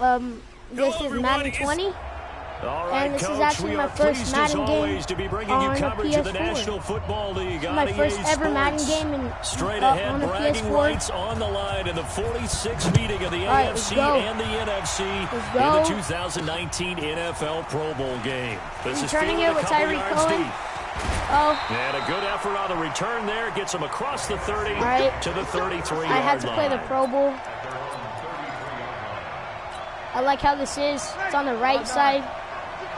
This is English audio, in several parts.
This is Madden 20. Right, and this Coach, is actually my first Madden game to be bringing on you the coverage PS4. of the National Football League on my first EA ever Madden Sports. game in, Straight ahead, on the bragging PS4. rights on the line in the 46th meeting of the right, AFC and the NFC in the 2019 NFL Pro Bowl game. This is turning it with Tyreek Cohen. And a good effort on the return there. Gets him across the 30 to the 33-yard line. I had to play the Pro Bowl. I like how this is. It's on the right side.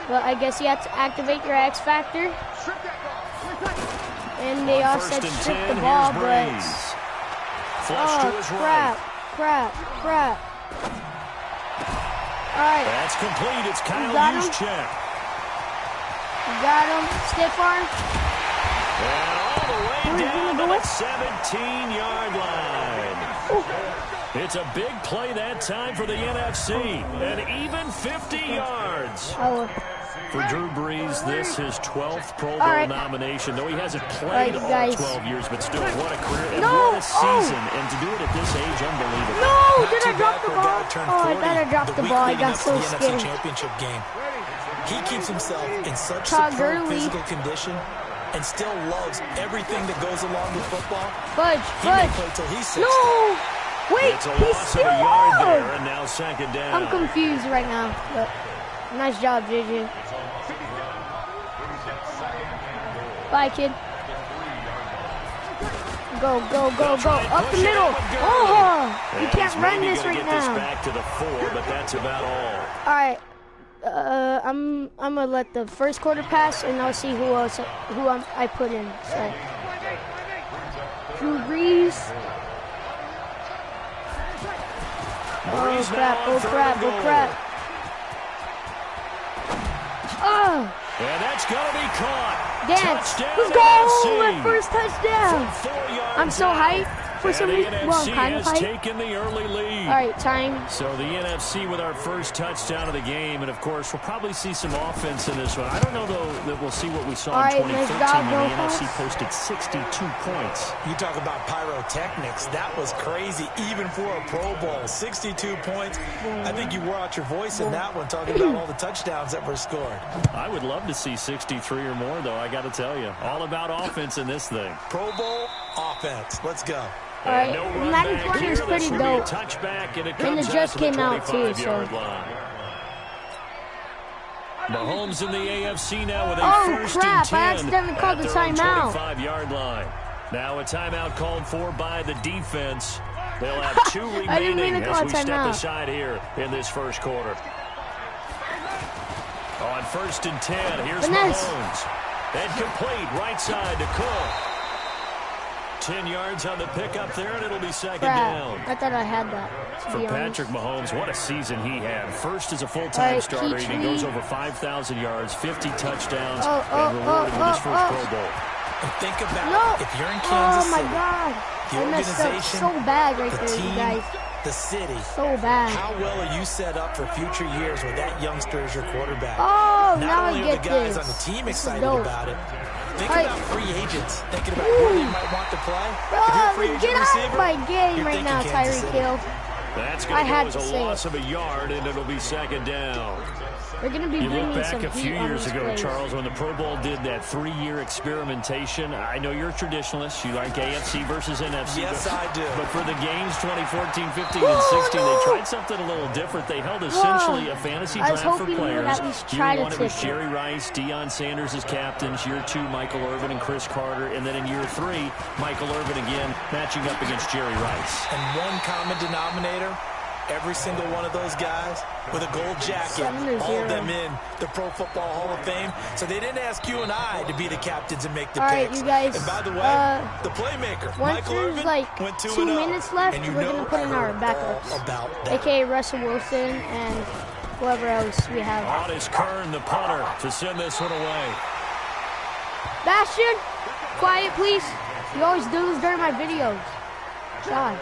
But I guess you have to activate your X Factor. And they all said strip the ball, but... crap. Alright. That's complete. It's Kyle Juszczyk. Got him. Stiff arm. And all the way down to the 17-yard line. Ooh. It's a big play that time for the NFC. An even 50 yards. For Drew Brees, this is his 12th Pro Bowl nomination, though he hasn't played all 12 years, but still, what a career and what a season. And to do it at this age, unbelievable. No, did I drop the ball? Oh, I thought I dropped the ball. I got so scared. Championship game. He keeps himself in such superb physical condition and still loves everything that goes along with football. Fudge. He may play till he's 60. No! Wait, he's still on! There, and now second down. I'm confused right now. But nice job, JJ. Bye, kid. Go. Up the middle. Oh! You can't run this right now. Back to the 4, but that's about all. All right. I'm gonna let the first quarter pass, and I'll see who I put in. So, Drew Brees. Oh crap. Oh! And that's gonna be caught. Dance. Let's go! My first touchdown. I'm so hyped. For some reason, well, I'm kind of hyped. Taken the early lead. All right, time. So the NFC with our first touchdown of the game, and of course, we'll probably see some offense in this one. I don't know, though, that we'll see what we saw in 2013 when the NFC posted 62 points. You talk about pyrotechnics. That was crazy, even for a Pro Bowl. 62 points. I think you wore out your voice in that one, talking about all the touchdowns that were scored. I would love to see 63 or more, though, I got to tell you. All about offense in this thing. Pro Bowl offense. Let's go. All right, Madden 20 is pretty dope. And it just came out too, so. Mahomes in the AFC now with a first and 10 I accidentally called the timeout. 25-yard line. Now a timeout called for by the defense. They'll have 2 remaining as we step aside here in this first quarter. On first and 10, here's Mahomes. And complete right side to Cook. 10 yards on the pickup there, and it'll be second down. I thought I had that. For Patrick Mahomes, what a season he had. First as a full-time starter, he goes over 5,000 yards, 50 touchdowns, and rewarded with his first Pro Bowl. And think about it. If you're in Kansas City, the organization, so bad right the there, team, you guys. the city, so bad. How well are you set up for future years with that youngster as your quarterback? Oh, Not now only I are get the guys this. on the team excited about it, think about free agents, thinking about where they might want to play. Get out of my game right now, Tyreek Hill. That's going to go as a loss of a yard, and it'll be second down. We're going to be bringing some heat on these plays. You look back a few years ago, Charles, when the Pro Bowl did that 3-year experimentation. I know you're a traditionalist. You like AFC versus NFC. Yes, I do. But for the games 2014, 15, and 16, they tried something a little different. They held essentially a fantasy draft for players. Year 1, it was Jerry Rice, Deion Sanders as captains. Year 2, Michael Irvin and Chris Carter. And then in year 3, Michael Irvin again matching up against Jerry Rice. And one common denominator, every single one of those guys with a gold jacket, all of them in the Pro Football Hall of Fame. So they didn't ask you and I to be the captains and make the picks. All right, you guys. And by the way, the playmaker, Michael Irvin, like went 2 minutes left, we're going to put in our backups. A.K.A. Russell Wilson and whoever else we have. On is Kern, the punter, to send this one away. Bastion, quiet, please. You always do this during my videos. Gosh.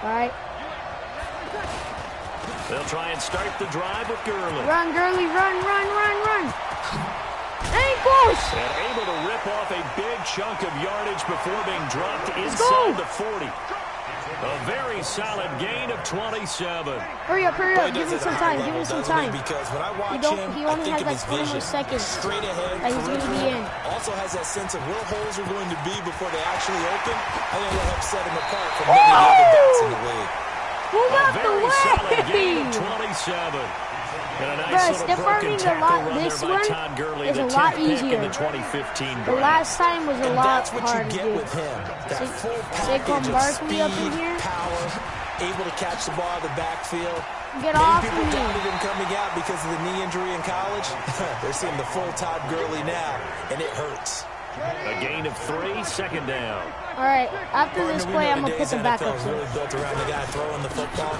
All right. They'll try and start the drive with Gurley. Run, Gurley, run. Ankles! And able to rip off a big chunk of yardage before being dropped inside the 40. A very solid gain of 27. Hurry up, give him some time, give him some time. Because when I watch him, he only has like 20 more seconds. Straight ahead, he's going to be in. Also has that sense of where holes are going to be before they actually open. I think that helps set him apart from many of the other backs in the league. Move out the way! Solid gain of 27. Bro, stiff arming this one is a lot easier. The last time was a lot harder, dude. Saquon Barkley up in here. Power, able to catch the ball out of the backfield. Get off me. People doubted him coming out because of the knee injury in college. They're seeing the full Todd Gurley now, and it hurts. A gain of 3, second down. All right, after this play, I'm going to put the backups in. Really built around the guy throwing the football.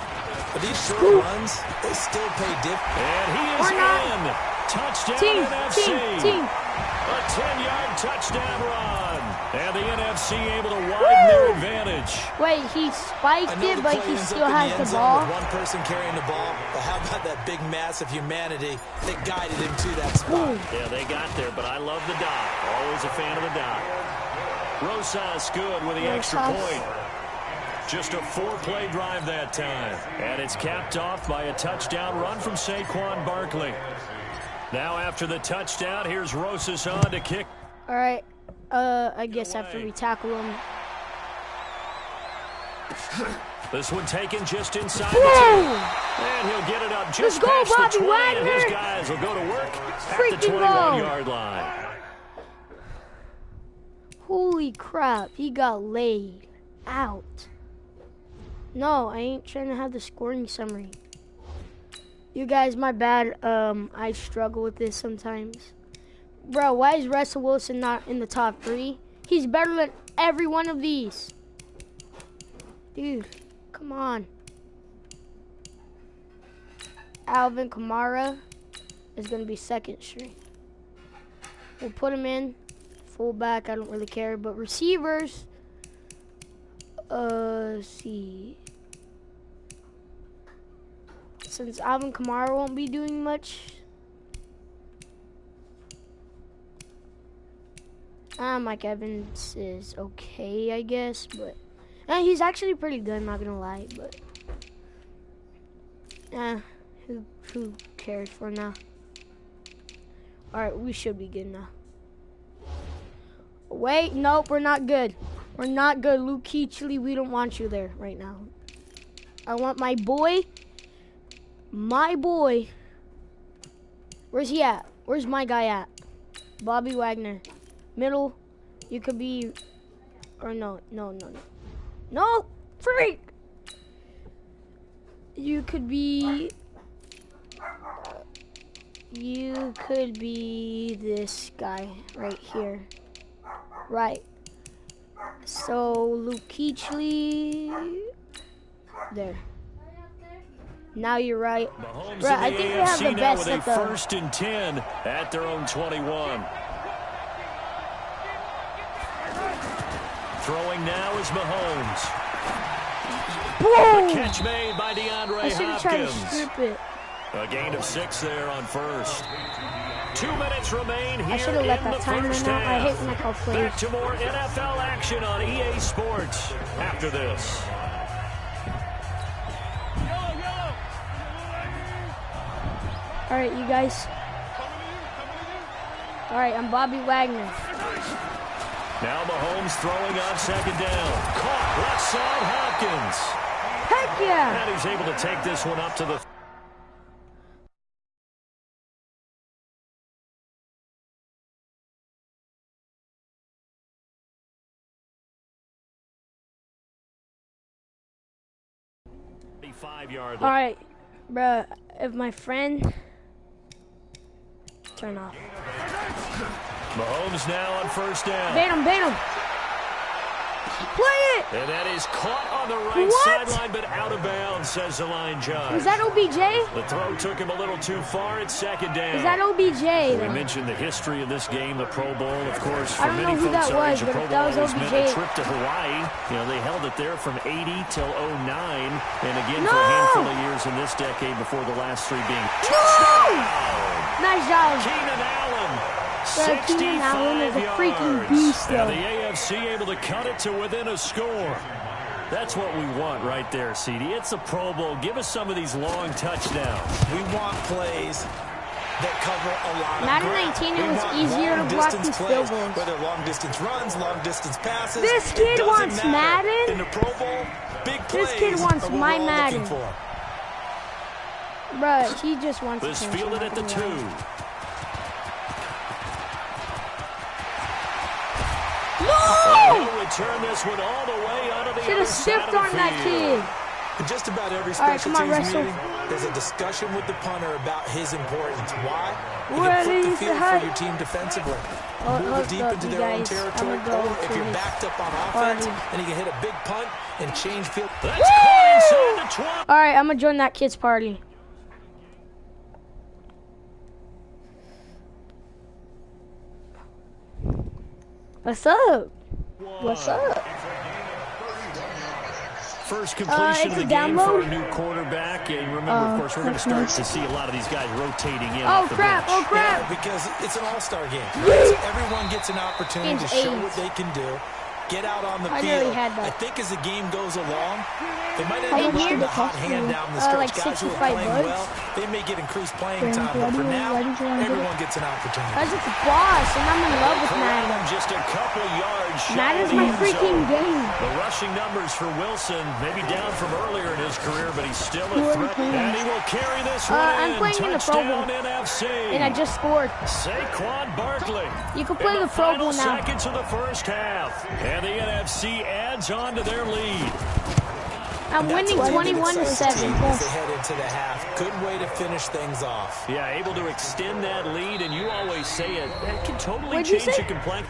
But these short runs, they still pay difference. And he is in. Touchdown NFC. Team. A 10-yard touchdown run. And the NFC able to widen their advantage. Wait, he spiked it, but he still has the ball. One person carrying the ball. But how about that big mass of humanity that guided him to that spot? Yeah, they got there, but I love the dot. Always a fan of the dot. Rosas good with the extra point. Just a 4-play drive that time. And it's capped off by a touchdown run from Saquon Barkley. Now after the touchdown, here's Rosas on to kick. All right. I guess after we tackle him. This one taken just inside the 10. And he'll get it up just past the 20. And his guys will go to work at the 21-yard line. Holy crap. He got laid out. No, I ain't trying to have the scoring summary. You guys, my bad. I struggle with this sometimes. Bro, why is Russell Wilson not in the top 3? He's better than every one of these. Dude, come on. Alvin Kamara is going to be second string. We'll put him in. Fullback, I don't really care. But receivers, let's see. Since Alvin Kamara won't be doing much, Mike Evans is okay, I guess, but he's actually pretty good, not gonna lie, but who cares for now? Alright, we should be good now. Wait, nope, we're not good. We're not good. Luke Kuechly, we don't want you there right now. I want my boy. My boy. Where's he at? Where's my guy at? Bobby Wagner. Middle. You could be. Or no. No! Freak! You could be. You could be this guy right here. Right. So, Luke Kuechly. There. Now you're right. Bro, I think we have the best at the first and 10 at their own 21. Throwing now is Mahomes. Boom! The catch made by DeAndre I should have tried to Hopkins. strip it. A gain of 6 there on first. 2 minutes remain here. I should have let in that the timer first now. I half. hate when I call plays. Back to more NFL action on EA Sports after this. All right, you guys. All right, I'm Bobby Wagner. Now Mahomes throwing on second down. Caught left side Hopkins. Heck yeah! And he's able to take this one up to the 35-yard line. All right, bro. If my friend turn off. Mahomes now on first down. Bait him. Play it! And that is caught on the right sideline, but out of bounds, says the line judge. Was that OBJ? The throw took him a little too far at second down. Is that OBJ? We mentioned the history of this game, the Pro Bowl, of course. For I don't know many who folks that was, the but Pro if Bowl that was always meant OBJ. a trip to Hawaii. You know, they held it there from 80 till 09, and again for a handful of years in this decade before the last 3 being touchdown. Nice job. Keenan Allen. Keenan Allen is a freaking beast, though. Now the AFC able to cut it to within a score. That's what we want right there, CD. It's a Pro Bowl. Give us some of these long touchdowns. We want plays that cover a lot Madden of ground. 19, it was easier to block these field goals. Whether long-distance runs, long-distance passes. This kid wants Madden. In the Pro Bowl, big plays. This kid wants my Madden. Bruh, he just wants this fielded at the 2. No! He'll return this one all the way out of the should have stiffed on that kid. In just about every special teams meeting, there's a discussion with the punter about his importance. Why? He can flip the field for your team defensively. Move deep into their own territory. Or if you're backed up on offense, then he can hit a big punt and change field. That's caught inside the 12. All right, I'm going to join that kid's party. What's up? What's up? First completion of the game for a new quarterback, and remember, of course, we're going to start to see a lot of these guys rotating in. Oh crap! Oh crap! Yeah, because it's an all-star game. So everyone gets an opportunity to show what they can do. Get out on the field. I think as the game goes along, they might end up getting a hot hand down the stretch. Guys who are playing well, they may get increased playing time, but for now, everyone gets an opportunity. Because it's a boss, and I'm in love with Madden. Just a couple yards shy. Madden's my freaking game. The rushing numbers for Wilson, maybe down from earlier in his career, but he's still a threat. And he will carry this one I'm playing in the Pro Bowl, NFC. And I just scored. Saquon Barkley. You can play the Pro Bowl now. Seconds of the first half. And the NFC adds on to their lead. I'm winning 21-7. As they head into the half, good way to finish things off. Yeah, able to extend that lead, and you always say it. That can totally change your complaint.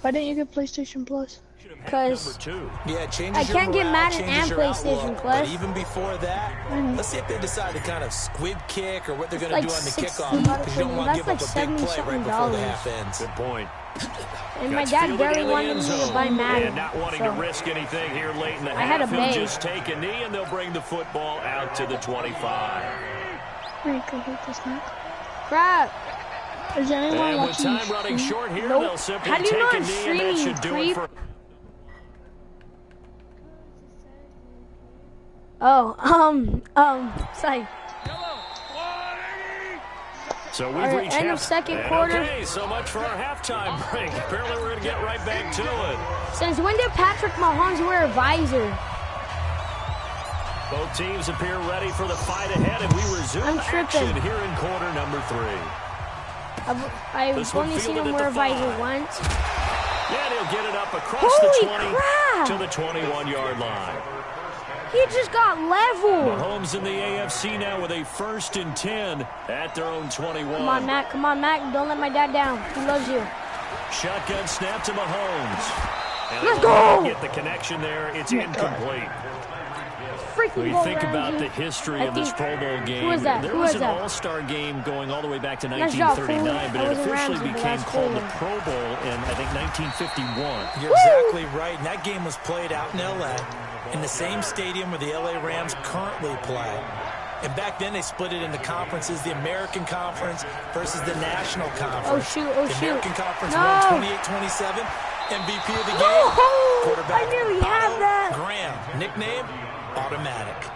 Why didn't you get PlayStation Plus? Because yeah, I can't get Madden and PlayStation Plus. But even before that, let's see if they decide to kind of squib kick or what they're going to do on the kickoff. Because you don't want to give up a big play right before the half ends. Good point. And my dad barely wanted me to buy Madden. And not wanting to risk anything here late in the half. I had a bag. He'll just take a knee, and they'll bring the football out to the 25. Wait, go hit this now. Crap. Is anyone and watching? With time running short here, nope. they'll simply How do you take know a I'm knee, streaming, and that should do it for... Sorry. So we've reached end of second quarter. Okay, so much for our halftime break. Apparently we're going to get right back to it. Since when did Patrick Mahomes wear a visor? Both teams appear ready for the fight ahead, and we resume action here in quarter number 3. I've only seen him wear a visor once. Yeah, he'll get it up across the 20 to the 21-yard line. He just got leveled. Mahomes in the AFC now with a 1st and 10 at their own 21. Come on, Mac. Come on, Mac. Don't let my dad down. He loves you. Shotgun snap to Mahomes. And let's go. Get the connection there. It's incomplete. Freaking we think about the history of this Pro Bowl game. Who is that? There was an all-star game going all the way back to 1939, but it officially became called the Pro Bowl in, I think, 1951. You're exactly right. And that game was played out in L.A. in the same stadium where the LA Rams currently play. And back then they split it into conferences, the American Conference versus the National Conference. Oh, shoot. Oh, the American Conference no. won 28-27. MVP of the game. No. Quarterback I nearly had that. Graham. Nickname, Automatic.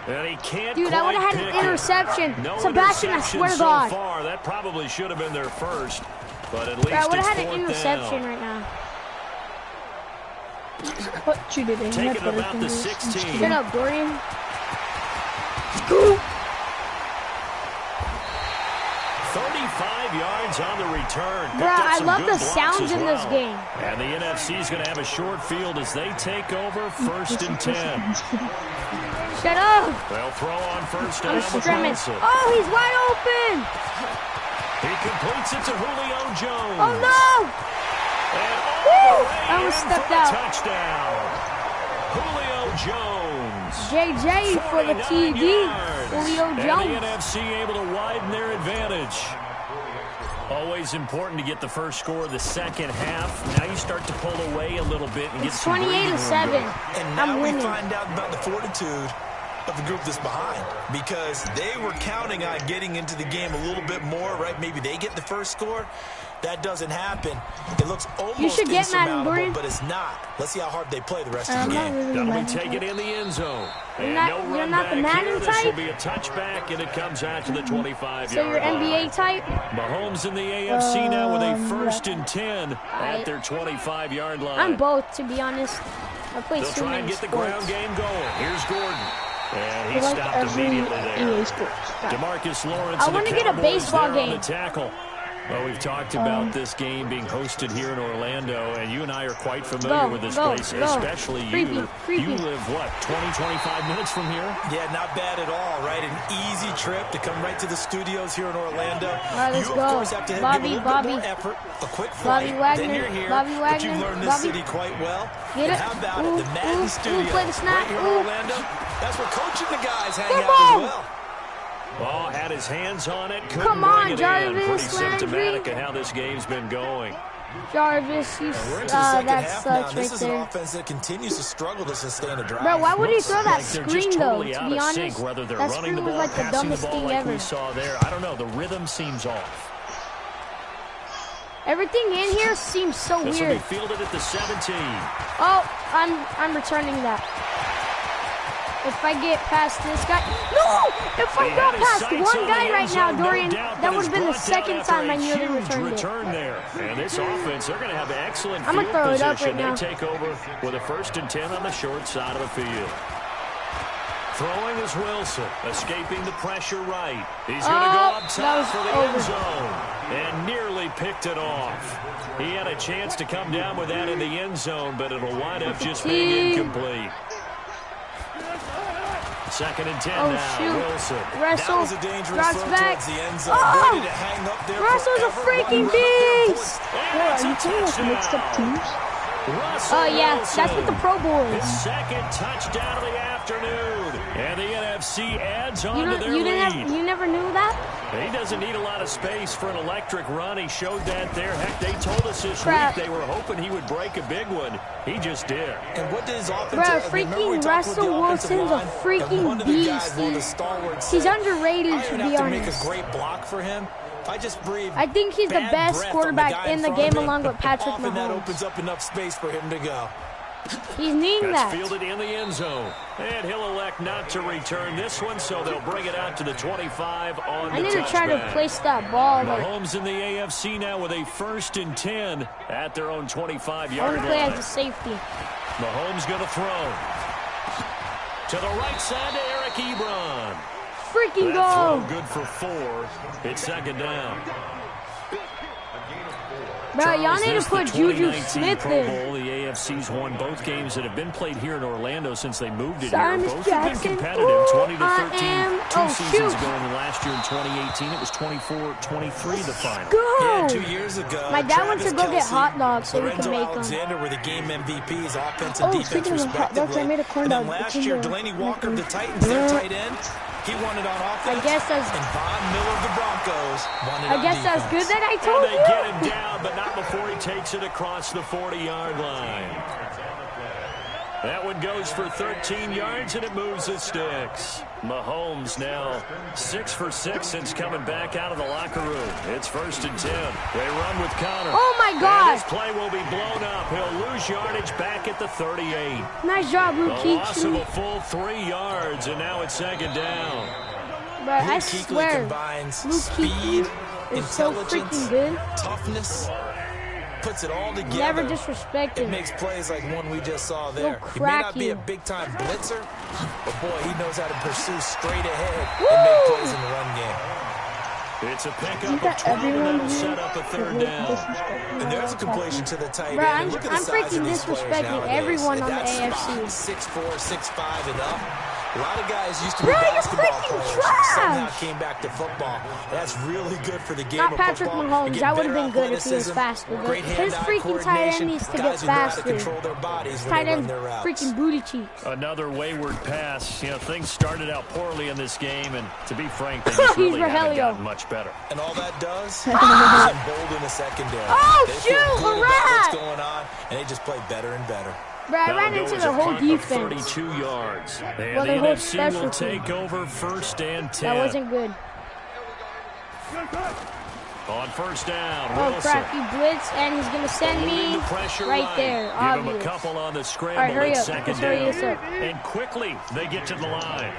And he can't. Dude, I would have had an interception. No Sebastian, I swear to God. So far. That probably should have been their first. But at least I would have had an interception right now. What you did? Take it about the 16. Shut up, Dorian. Scoop. 35 yards on the return. Bruh, I love the sounds in this game. And the NFC is going to have a short field as they take over 1st and 10. Shut up. They'll throw on 1st down. Oh, he's wide open. He completes it to Julio Jones. Oh, no. And I was stepped out. Touchdown. Julio Jones. JJ for the TD. Julio Jones. And the NFC able to widen their advantage. Always important to get the first score of the second half. Now you start to pull away a little bit and get some 28-7. And now we find out about the fortitude of the group that's behind, because they were counting on getting into the game a little bit more, right? Maybe they get the first score. that doesn't happen, it looks almost you should get insurmountable, but it's not. Let's see how hard they play the rest of the game. That'll be taken in the end zone. And you're not the Madden This will type? be a touchback, and it comes out to the 25-yard So you're NBA type? Mahomes in the AFC now with a 1st and 10 at their 25-yard line. I'm both, to be honest. I play They'll try and get the ground game going. Here's Gordon. And he like stopped immediately there. EA Sports. DeMarcus Lawrence. I want to get a baseball game. On the tackle. Well, we've talked about this game being hosted here in Orlando, and you and I are quite familiar with this place, especially you. You live, what, 20, 25 minutes from here? Yeah, not bad at all, right? An easy trip to come right to the studios here in Orlando. All right, let's you, go. of course, have to give a little bit more effort, a quick flight, then you're here, but you've learned this city quite well. Get it? And how about it, the Madden studio play the snap. right here in Orlando? That's where coaching the guys hang out as well. Ball had his hands on it. Come on, Jarvis. Pretty Landry. symptomatic of how this game's been going. Jarvis, you that sucks This right is there. an offense that continues to struggle to sustain a drive. Bro, why would he throw that Like screen though? totally To be honest, whether they're that running screen the was ball, like the passing dumbest the ball thing like ever. we saw there. I don't know. The rhythm seems off. Everything in here seems so This will weird. be fielded at the 17. Oh, I'm returning that. If I get past this guy, no! If I got past one guy right now, Dorian, that would have been the second time I nearly returned it. There. And this offense, they're going to have excellent I'm gonna field throw it up position. right now. They take over with a 1st and 10 on the short side of the field. Throwing is Wilson, escaping the pressure right. He's going to go up top for the end zone. And nearly picked it off. He had a chance to come down with that in the end zone, but it'll wind up just being incomplete. 2nd and 10 now. Shoot. Wilson. Russell That was a dangerous drops throw back. towards the end zone. Oh! Ready to hang up there Russell's a forever. freaking One right there, beast. boys. Are you playing with mixed up teams? Oh yeah, that's what the Pro Bowl His is. 2nd touchdown of the afternoon. And the NFC adds on to their lead. You never knew that? He doesn't need a lot of space for an electric run. He showed that there. Heck, they told us this Crap. week they were hoping he would break a big one. He just did. And what did his offense? Bro, freaking Russell Wilson's a freaking beast. He's underrated, to be To honest. make a great block for him. I just breathe. I think he's the bad best breath quarterback on the in the guy game front of along me. with Patrick Often that Mahomes. opens up enough space for him to go. He's needing That's that. fielded in the end zone. And he'll elect not to return this one, so they'll bring it out to the 25 on the I need to try to touchback. place that ball. Like, Mahomes in the AFC now with a 1st and 10 at their own I 25-yard want to play line. as a safety. Mahomes going to throw. To the right side to Eric Ebron. Freaking That goal. throw good for 4. It's 2nd down. Bro, y'all need to put Juju Smith Pro there. Bowl, the AFC's won both games that have been played here in Orlando since they moved it Cyrus here. Both Jackson. have been competitive, Ooh, 20 to 13. Two seasons shoot. ago, and last year in 2018, it was 24-23 the final. Go. Yeah, 2 years ago, My dad went to go get Travis hot dogs so we Lorenzo can make them. Alexander were the game MVPs, offense and defense speaking of hot dogs, respectively. I made a corn And then dog. last It's in year, the Delaney Walker of the Titans, their tight end, he won it on offense. I guess that's- And Von Miller of the Broncos won it I on guess that's defense. good that I And told they get you. him down, but not before he takes it across the 40-yard line. That one goes for 13 yards, and it moves the sticks. Mahomes now 6 for 6 since coming back out of the locker room. It's 1st and 10. They run with Connor. Oh, my And God. this play will be blown up. He'll lose yardage back at the 38. Nice job, A Luke loss of a Kuechly. full 3 yards, and now it's 2nd down. Bro, I Luke Kuechly swear, combines Luke speed, Kuechly is so intelligence, freaking good. toughness, puts it all together. Never disrespect It him. makes plays like one we just saw there. He'll He may crack not be you. a big-time blitzer, but boy, he knows how to pursue straight ahead and make plays in the run game. It's a pickup Isn't of that 12, and everyone that'll set up a 3rd down. And there's a completion to the tight Bro, end. Look at the I'm size freaking of these players disrespecting nowadays. everyone At on the that AFC. spot, 6'4", 6'5", and up. A lot of guys used to be Bro, you're basketball freaking players. trash. Somehow came back to football. That's really good for the game Not of Patrick football. Mahomes. You That get would have better been good if he was athleticism, faster. But great his hand-eye freaking tight coordination, end needs to guys get who know how to faster. control their bodies when Tight they run end their routes. freaking booty cheeks. Another wayward pass. You know, things started out poorly in this game, and to be frank, they just He's really haven't Rogelio. gotten much better. And all that does is embolden the secondary. Oh, They shoot, feel good a about rat. what's going on, and they just play better and better. Bro, I ran That'll into go as the a whole punt of defense. 32 yards. And Well, the the whole NFC will special team. take over 1st and 10. That wasn't good. On first down, oh Wilson. crap, he blitzed and he's gonna send me right there. Give obvious. him a couple on the scramble. All right, hurry up. Second Let's down. hurry this up. And quickly they get to the line.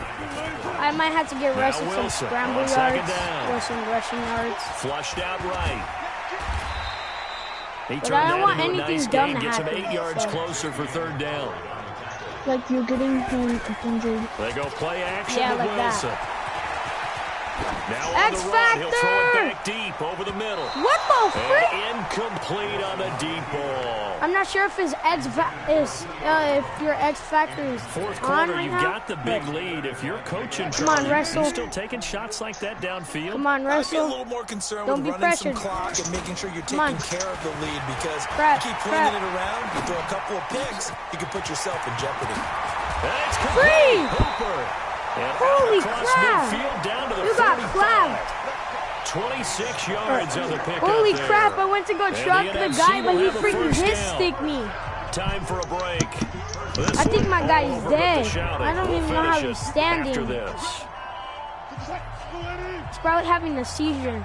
I might have to get rushed with some scramble yards or some rushing yards. Flushed out right. He but I don't want anything dumb to gets happen. Gets him 8 yards closer for third down. Like you're getting him 100. They go play action yeah, with like Wilson. That. Now X on the Factor! run, he'll throw it back deep over the middle. What the frick? And incomplete on the deep ball. I'm not sure if his if your X Factor is fourth on quarter, right you've now. got the big lead. If you're coaching, Come on, Russell. you still taking shots like that downfield? Come on, Russell. I'd be a little more concerned Don't with be running pressured. some clock and making sure you're taking care of the lead because crap, you keep flinging it around, you throw a couple of picks, you can put yourself in jeopardy. That's free! Hooper. And holy crap! Down to the you got clapped. 26 yards on the pick. Holy crap, I went to go truck the guy, but he freaking hit-sticked me. Time for a break. I think my guy's dead. I don't even know how he's standing. He's probably having a seizure.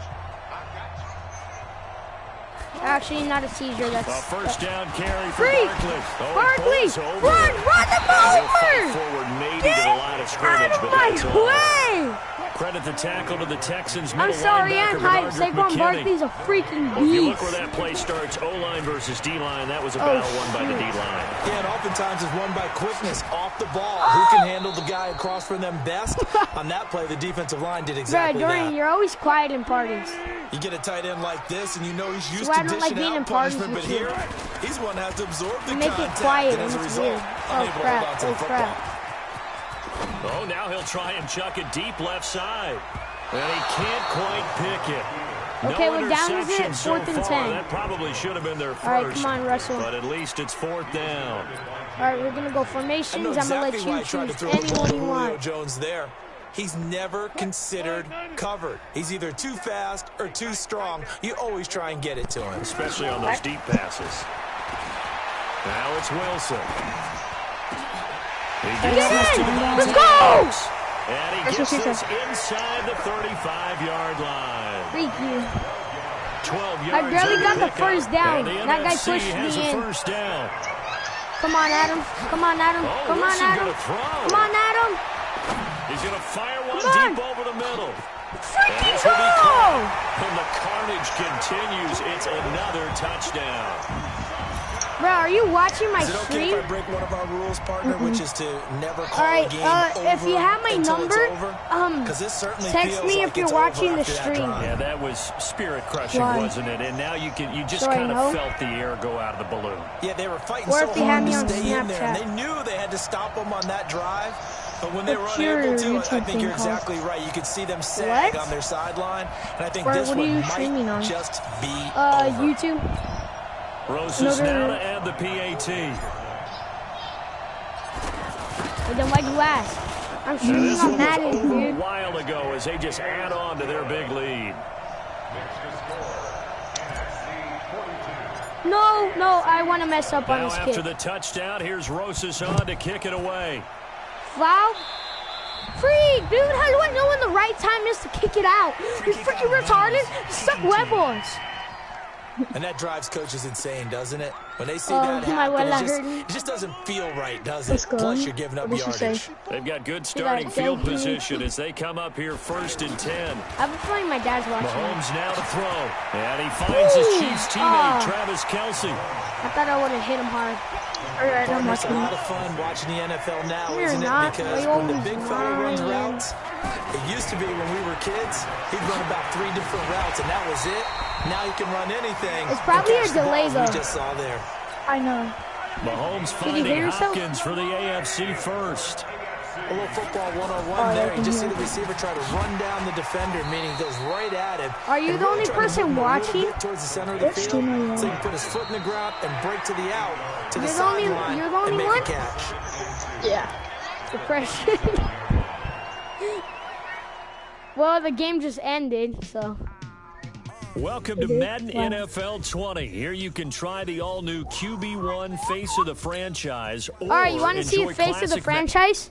Actually, not a seizure. That's a first down carry for free. Barkley. Run the ball over. Forward maybe to the line of scrimmage, out of my way. Credit the tackle to the Texans. I'm sorry, I'm hyped. Saquon Barkley's a freaking beast. If you look where that play starts, O-line versus D-line, that was a battle won by the D-line. Yeah, and oftentimes it's won by quickness off the ball. Who can handle the guy across from them best? On that play, the defensive line did exactly Dorian, you're always quiet in parties. You get a tight end like this, and you know he's used to dishing out punishment, but here, he's one that has to absorb the contact. Make it quiet, and as a result, unable to hold on to the football. Oh, now he'll try and chuck it deep left side. And he can't quite pick it. Okay, we're down to it, 4th and 10. That probably should have been their first. All right, come on, Russell. But at least it's 4th down. All right, we're going to go formations. I'm going to let you choose anyone you want. Jones there. He's never considered covered. He's either too fast or too strong. You always try and get it to him. Especially on those deep passes. Now it's Wilson. Get in! Let's go! And he gets this inside the 35-yard line. Thank you. 12 yards. I barely got the first down. That guy pushed me in. First down. Come on, Adam. Come on, Adam. Come on, Adam. Come on, Adam. He's going to fire one deep over the middle. Freaking go! And the carnage continues. It's another touchdown. Bro, are you watching my stream? Is it okay if I break one of our rules, partner, which is to never call a game over if you have my number, text me if you're watching the stream. Yeah, that was spirit-crushing, wasn't it? And now you just kind of felt the air go out of the balloon. Yeah, they were fighting so hard to stay in there. And they knew they had to stop them on that drive. But when they were unable to, I think you're exactly right. You could see them sag on their sideline. And I think this one might just be over. YouTube. Roses now to add the PAT. But then why'd you ask? I'm shooting on Madden, dude. A while ago as they just add on to their big lead. No, I want to mess up on this kick. After the touchdown, here's Roses on to kick it away. Foul? Free, dude. How do I know when the right time is to kick it out? You're freaking retarded. You suck weapons. And that drives coaches insane, doesn't it? When they see that happen, it just doesn't feel right, does it? Plus, you're giving up yardage. They've got good starting field position as they come up here 1st and 10. I've been playing my dad's watching. Mahomes now to throw. And he finds his Chiefs teammate, Travis Kelce. I thought I would have hit him hard. It's a lot of fun watching the NFL now, isn't it? Because when the big fella runs routes, it used to be when we were kids, he'd run about 3 different routes, and that was it. Now he can run anything. It's probably a delay, though. We just saw there. I know. Mahomes finding Hopkins for the AFC first. A little football 101 there. You just see the receiver try to run down the defender, meaning he goes right at him. Are you the only person watching? Towards the center of the field, so he can put his foot in the ground and break to the out, to the sideline, and make a catch. Yeah. Depression. Well, the game just ended, so. Welcome to Madden NFL 20. Here you can try the all-new QB1 Face of the Franchise. All right, you want to see Face of the Franchise?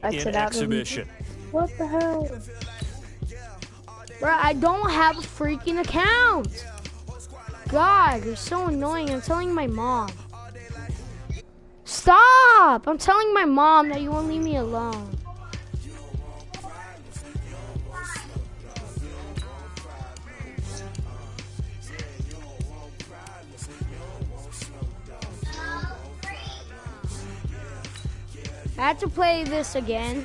In exhibition. What the hell? Bro, I don't have a freaking account. God, you're so annoying. I'm telling my mom. Stop! I'm telling my mom that you won't leave me alone. I had to play this again.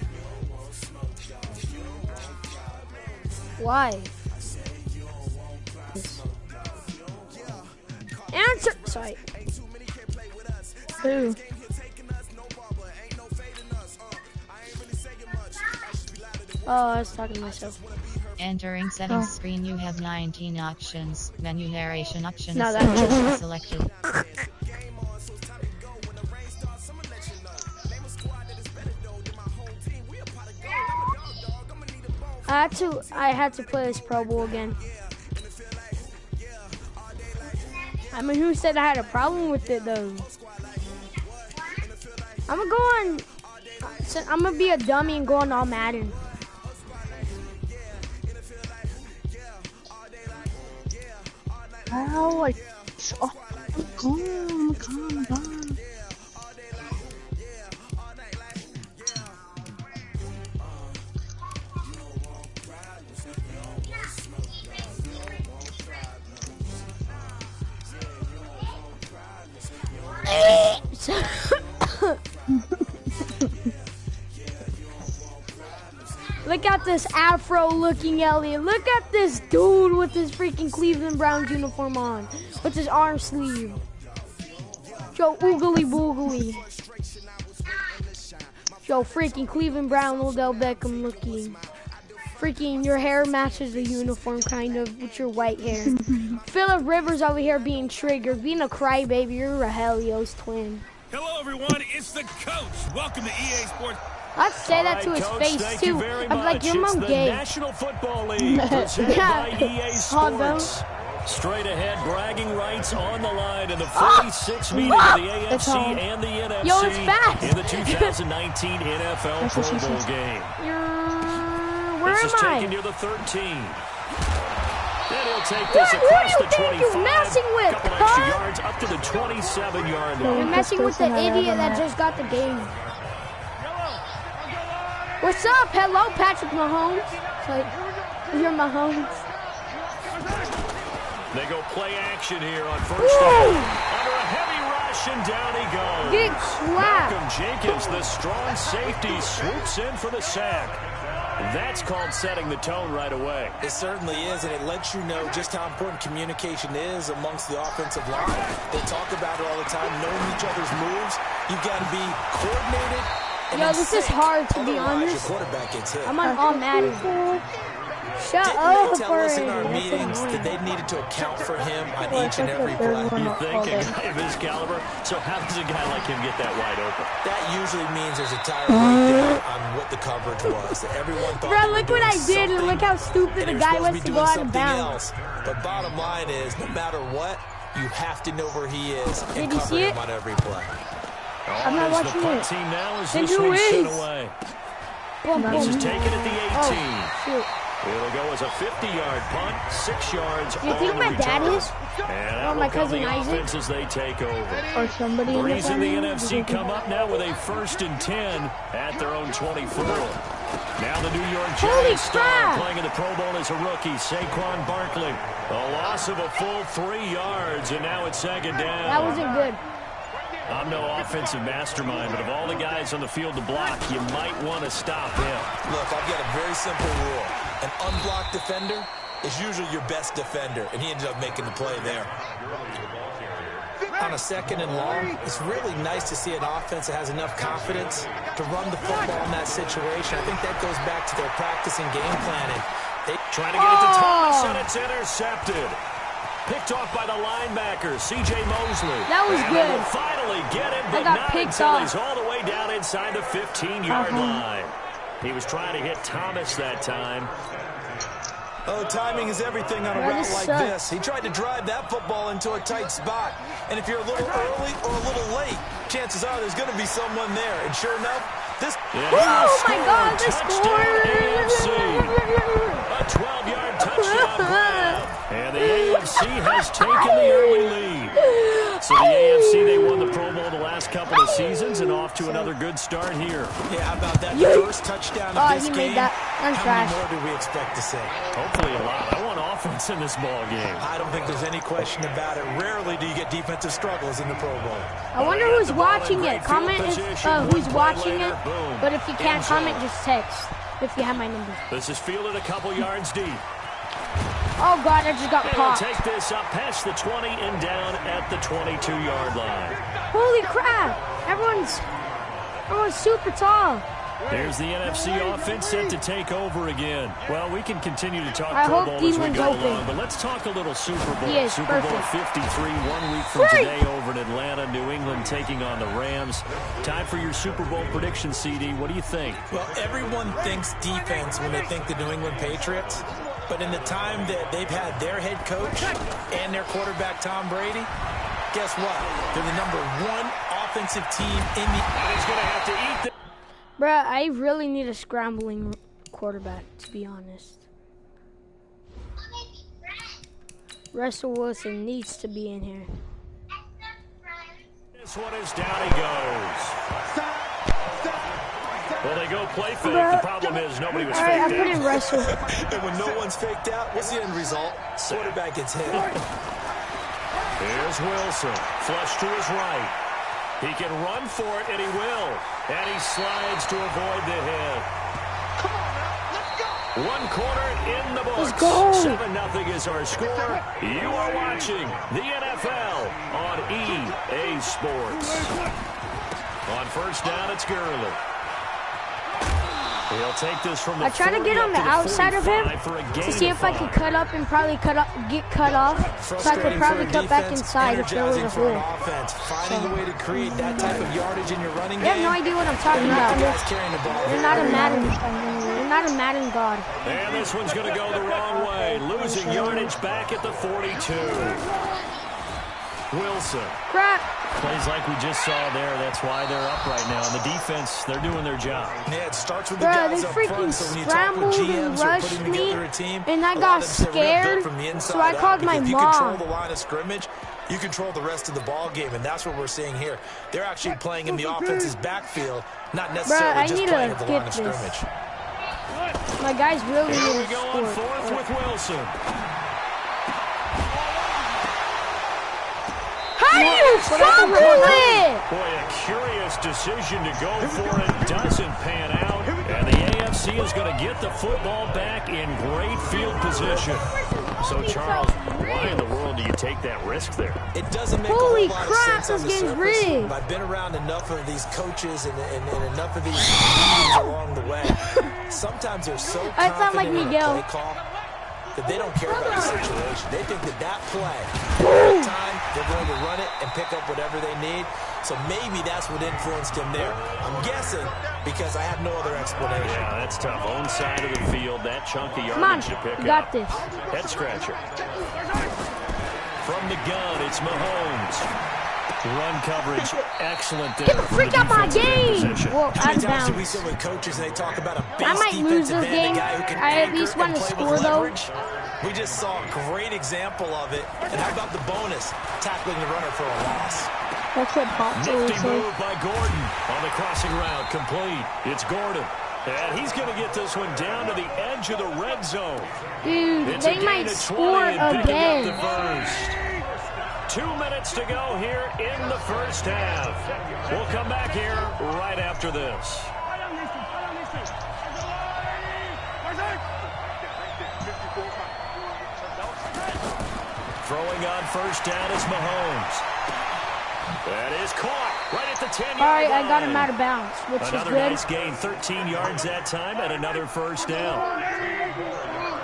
Why? Answer. Sorry. Who? Oh, I was talking to myself. Entering settings screen, you have 19 options. Menu narration option No, is that's selected. I had to play this Pro Bowl again. I mean, who said I had a problem with it though? I'm gonna go on. I'm gonna be a dummy and go on all Madden. Oh, like, oh, calm down. Look at this afro-looking Elliot. Look at this dude with his freaking Cleveland Browns uniform on, with his arm sleeve. Yo, oogly boogly. Yo, freaking Cleveland Brown, Odell Beckham looking. Freaking, your hair matches the uniform, kind of, with your white hair. Phillip Rivers over here being triggered, being a crybaby. You're a Helio's twin. Hello, everyone. It's the coach. Welcome to EA Sports. I'd say that to his Coach, face, too. I'd be like, your mom gay. National Football League, presented by EA Sports. Straight ahead, bragging rights on the line in the 46th meeting of the AFC and the NFC Yo, it's fast. in the 2019 NFL Pro Bowl game. Where this am is I? taken near the 13. Then he'll take this across the 25. You're messing with, couple extra yards up to the 27-yard line. You're messing with the idiot that just got the game. What's up? Hello, Patrick Mahomes. Like, you're Mahomes. They go play action here on first down. Under a heavy rush, and down he goes. Get slapped. Malcolm Jenkins, the strong safety, swoops in for the sack. That's called setting the tone right away. It certainly is, and it lets you know just how important communication is amongst the offensive line. They talk about it all the time, knowing each other's moves. You've got to be coordinated. Yo, this is hard, to be honest. I'm on all Madden. Shut up, tell us in our meetings that they needed to account for him on each and every play. You think a guy of his caliber? So how does a guy like him get that wide open? That usually means there's a tire breakdown on what the coverage was. That everyone thought. Bro, look what I did, and look how stupid the guy was to go out of bounds. But bottom line is, no matter what, you have to know where he is and Did you cover see him it? on every play. I'm not watching the it. team now is Then this who one is? sent away. This is taken at the 18. Oh, shoot. It'll go as a 50-yard punt, 6 yards. Do you think my dad is? And my cousin the Isaac? offense as they take over. Or somebody in the Breeze in the family? NFC come up now with a 1st and 10 at their own 24. Now the New York Giants star playing in the Pro Bowl as a rookie, Saquon Barkley. A loss of a full 3 yards, and now it's 2nd down. That wasn't good. I'm no offensive mastermind, but of all the guys on the field to block, you might want to stop him. Look, I've got a very simple rule. An unblocked defender is usually your best defender, and he ended up making the play there. On a 2nd and long, it's really nice to see an offense that has enough confidence to run the football in that situation. I think that goes back to their practice and game planning. They try to get it to Thomas, and it's intercepted. Picked off by the linebacker, C.J. Mosley. That was good. Will finally get it, but got not picked until off. he's all the way down inside the 15-yard line. He was trying to hit Thomas that time. Oh, timing is everything on a route like this. He tried to drive that football into a tight spot. And if you're a little early or a little late, chances are the's going to be someone there. And sure enough, this... Oh, my God, they scored! A 12-yard touchdown grab. And the AFC has taken the early lead. So the AFC, they won the Pro Bowl the last couple of seasons and off to another good start here. Yeah, how about that? The first touchdown of this game. How many more do we expect to see? Hopefully a lot. I want offense in this ball game. I don't think there's any question about it. Rarely do you get defensive struggles in the Pro Bowl. I wonder who's watching it. Comment who's watching it. But if you can't comment, just text if you have my number. This is fielded a couple yards deep. Oh, God, I just got caught. Take this up past the 20 and down at the 22-yard line. Holy crap. Everyone's super tall. There's the NFC offense set to take over again. Well, we can continue to talk Pro Bowl as we go along, but let's talk a little Super Bowl. Super Bowl 53, 1 week from today over in Atlanta, New England taking on the Rams. Time for your Super Bowl prediction, CD. What do you think? Well, everyone thinks defense when they think the New England Patriots. But in the time that they've had their head coach and their quarterback, Tom Brady, guess what? They're the #1 offensive team in the... He's going to have to eat the... Bruh, I really need a scrambling quarterback, to be honest. Russell Wilson needs to be in here. This one is down he goes. Well, they go play fake. The problem is nobody was faked out. I put in Russell. And when no one's faked out, what's the end result? Quarterback gets hit. Here's Wilson. Flush to his right. He can run for it, and he will. And he slides to avoid the hit. Come on now, let's go. 1 quarter in the books. Let's go. 7-0 is our score. You are watching the NFL on EA Sports. On first down, it's Gurley. He'll take this from the I try to get on the outside of him to see if I could cut up and probably get cut off, so I could probably cut back inside if there was a hole. Finding a way to create that type of yardage in your running game. You have no idea what I'm talking about. You're not a Madden god. And this one's going to go the wrong way, losing yardage back at the 42. Wilson. Crap. Plays like we just saw there. That's why they're up right now. And the defense, they're doing their job. Yeah, it starts with the guys up front. So when you talk with GMs or putting together a team, and I got scared, so I called my mom. If you control the line of scrimmage, you control the rest of the ball game, and that's what we're seeing here. They're actually playing in the offense's backfield, not necessarily just playing at the line of scrimmage. My guys really need to score. Here we go on fourth with Wilson. How do you fumble it? Boy, a curious decision to go for it. Doesn't pan out. And the AFC is going to get the football back in great field position. So, Charles, why in the world do you take that risk there? It doesn't make a whole lot of sense on the surface. I've been around enough of these coaches and enough of these meetings along the way. Sometimes they're so confident in a play call that they don't care about the situation. They think that play, every time they're going to run it and pick up whatever they need. So maybe that's what influenced him there. I'm guessing because I have no other explanation. Yeah, that's tough. Own side of the field, that chunk of yardage to pick up. Got this. Head scratcher. From the gun, it's Mahomes. Run coverage, excellent there. Get the freak out my game! Well, out of bounds. We sit with coaches and they talk about a base I might lose this game. I at least want to score, though. We just saw a great example of it. And how about the bonus? Tackling the runner for a loss. That's what Pops always Nifty move by Gordon on the crossing route, complete. It's Gordon. And he's going to get this one down to the edge of the red zone. Dude, they might score again. 2 minutes to go here in the first half. We'll come back here right after this. Throwing on first down is Mahomes. That is caught right at the 10-yard line. All right, I got him out of bounds, which is good. Another nice gain, 13 yards that time, and another first down.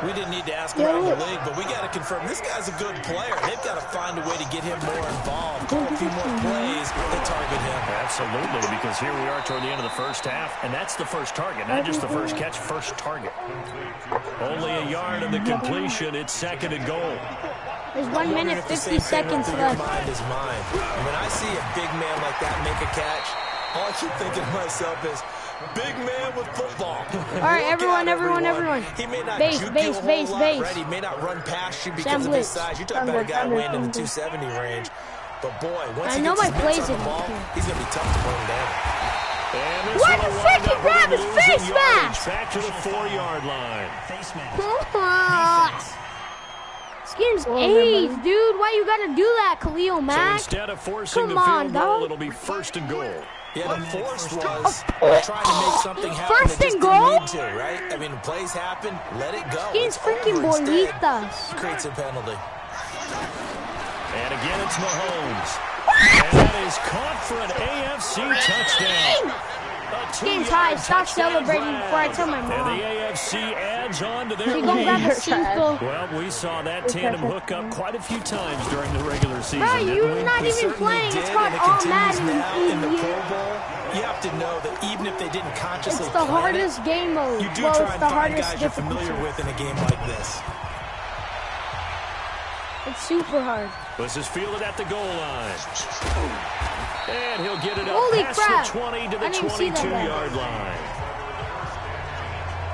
We didn't need to ask around the league, but we got to confirm this guy's a good player. They've got to find a way to get him more involved, call a few more plays that target him. Absolutely, because here we are toward the end of the first half, and that's the first target, not just the first catch, first target. Only a yard in the completion. It's second and goal. There's 1 minute 50 seconds left. Mind is mine. When I see a big man like that make a catch, all I keep thinking to myself is, big man with football. All right, everyone. He may not base. right? He may not run past you because of his size. You're talking about a guy weighing in the 270 range. But boy, once he gets his mitts on the ball, he's going to be tough to bring down. What the frick? He grabbed his face mask! Back to the 4-yard line. Face mask. This game's AIDS, dude. Why you gotta do that, Khalil Mack? So instead of forcing the field goal, it'll be 1st and goal. Yeah, the force was trying to make something happen. First and goal? Need to, right? I mean, plays happen, let it go. He's freaking bolitas. Creates a penalty. And again, it's Mahomes. And that is caught for an AFC touchdown. Game's high. Stop celebrating before I tell my mom. And the AFC adds on to their lead. Well, we saw that tandem hook up quite a few times during the regular season. Bro, you're not even playing. It's called all Madden. In the Pro Bowl, you have to know that even if they didn't consciously it's the hardest game mode. You do try and find guys you're familiar with in a game like this. It's super hard. This is fielded at the goal line. And he'll get it up past the 20 to the 22-yard line.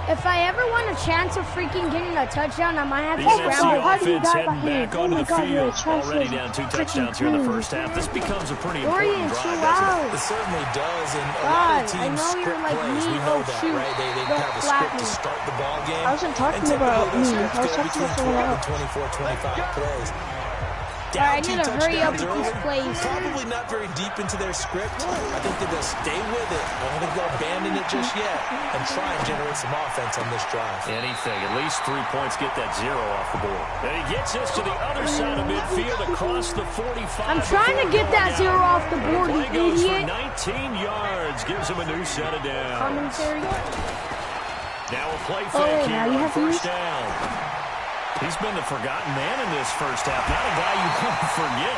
If I ever want a chance of freaking getting a touchdown, I might have to scramble. The offense heading back onto the field. Already down 2 touchdowns here in the first half. This becomes a pretty important drive, doesn't it? It certainly does. And a lot of teams script plays. We know that, right? They have a script to start the ball game. I wasn't talking about me. I was talking about 24, 25 plays. I need to hurry up with these plays. Probably not very deep into their script. I think that they'll stay with it. I don't think they'll abandon it just yet and try and generate some offense on this drive. Anything. At least 3 points. Get that 0 off the board. And he gets us to the other side of midfield across the 45. I'm trying to get that 0 off the board, you idiot. 19 yards. Gives him a new set of downs. Commentary. Now a play fake here on first down. He's been the forgotten man in this first half. Not a guy you want to forget.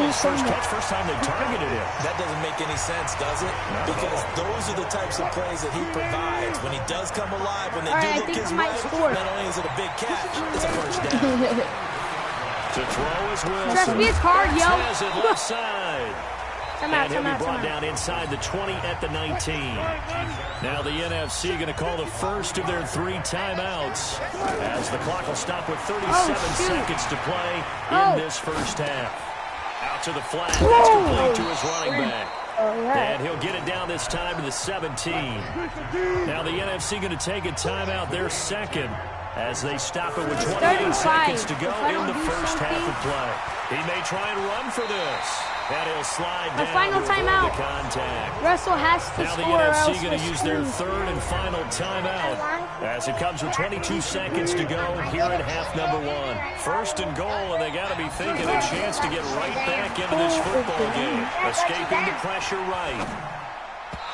His first catch, first time they targeted him. That doesn't make any sense, does it? Because those are the types of plays that he provides. When he does come alive, when they do look his way, not only is it a big catch, it's a first down. To throw is Wilson. Trust me, it's hard, yo. Has it left side. And he'll be brought down inside the 20 at the 19. Now the NFC going to call the first of their 3 timeouts as the clock will stop with 37 seconds to play in this first half. Out to the flat. That's complete to his running back. And he'll get it down this time to the 17. Now the NFC going to take a timeout, their second, as they stop it with 28 seconds to go in the first half of play. He may try and run for this. And he'll slide down. The final timeout. Russell has to score. Now the NFC going to use their 3rd and final timeout as it comes with 22 seconds to go here at half number 1. First and goal, and they got to be thinking a chance to get right back into this football game. Escaping the pressure right.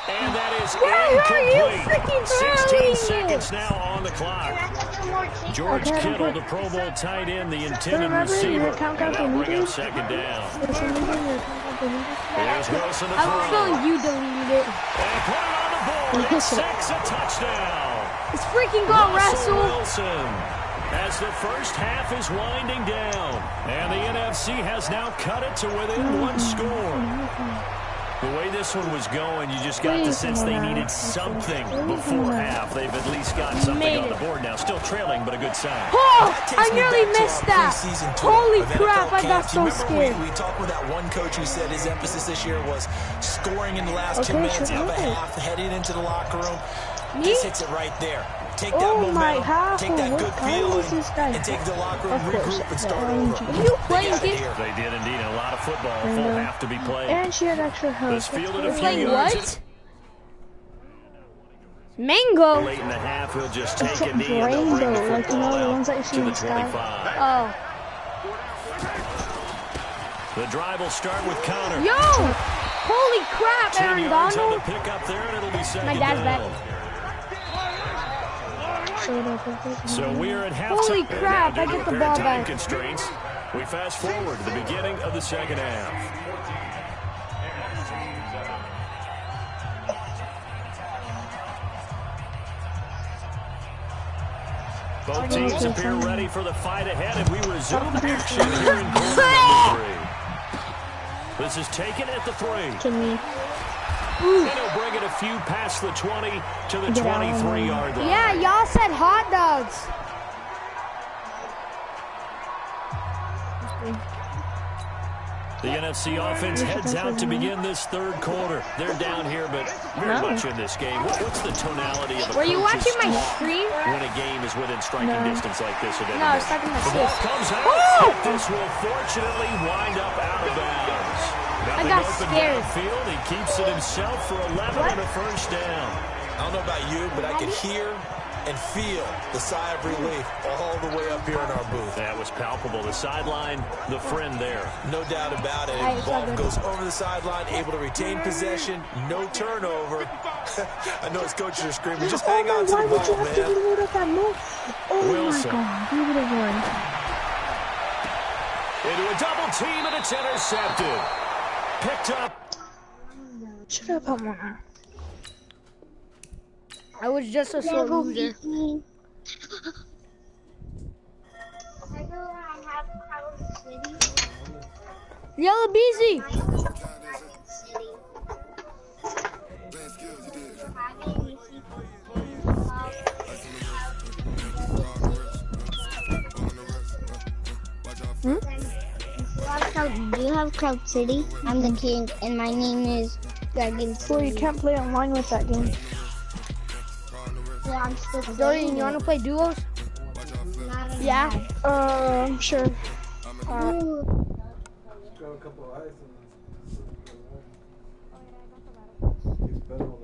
And that is incomplete. 16 seconds now on the clock. George Kittle, the Pro Bowl tight end, the intended receiver. And that'll bring up second down. Here's Wilson to throw. I have a feeling you deleted it. And put it on the board. It's 6, a touchdown. It's freaking go, Russell. Wilson. As the first half is winding down. And the NFC has now cut it to within 1 score. The way this one was going, you just got the sense they needed something before half. They've at least got something on the board now. Still trailing, but a good sign. Oh, I nearly missed that. Holy crap, I got so scared. We talked with that one coach who said his emphasis this year was scoring in the last 10 minutes of a half, heading into the locker room. This hits it right there. Take that momentum, take that good feeling, and take the locker room, regroup, and start over. You playing They did indeed. A lot of football, full half to be played. And she had extra help. This fielded a few playing yards. what? Mango. Late in the half, he'll just take a knee and they'll bring the football out to the 25. Oh. The drive will start with Connor. Yo! Holy crap, Aaron Donald. On the pick up there, and it'll be second My dad's down. back. So we're at halftime. Holy crap, I get the ball back. Constraints. We fast forward to the beginning of the second half. Both teams appear ready for the fight ahead, and we resume action here in quarter number 3. This is taken at the 3. And he'll bring it a few past the 20 to the 23-yard line. Yeah, y'all said hot dogs. The NFC offense heads out to begin this third quarter. They're down here, but very much in this game. What's the tonality of a Were you watching my stream? When a game is within striking distance like this? No, I was talking about the ball comes out. This will fortunately wind up out of bounds. I got scared. Field, he keeps it himself for 11 and a first down. I don't know about you, but I can hear and feel the sigh of relief all the way up here in our booth. That was palpable. The sideline, the friend there. No doubt about it. The ball goes over the sideline, able to retain possession, no turnover. I know his coaches are screaming, just hang on to the ball, man. Wilson. My God, he would have won. Into a double team, and it's intercepted. Picked up. Should have put more. I was just a sore loser. Yellow Beezy. Do you have Cloud City? I'm the king, and my name is Dragon City. Well, you can't play online with that game. Yeah, I'm still Dorian, you want to play duos? Yeah? Sure. Got a couple of ice and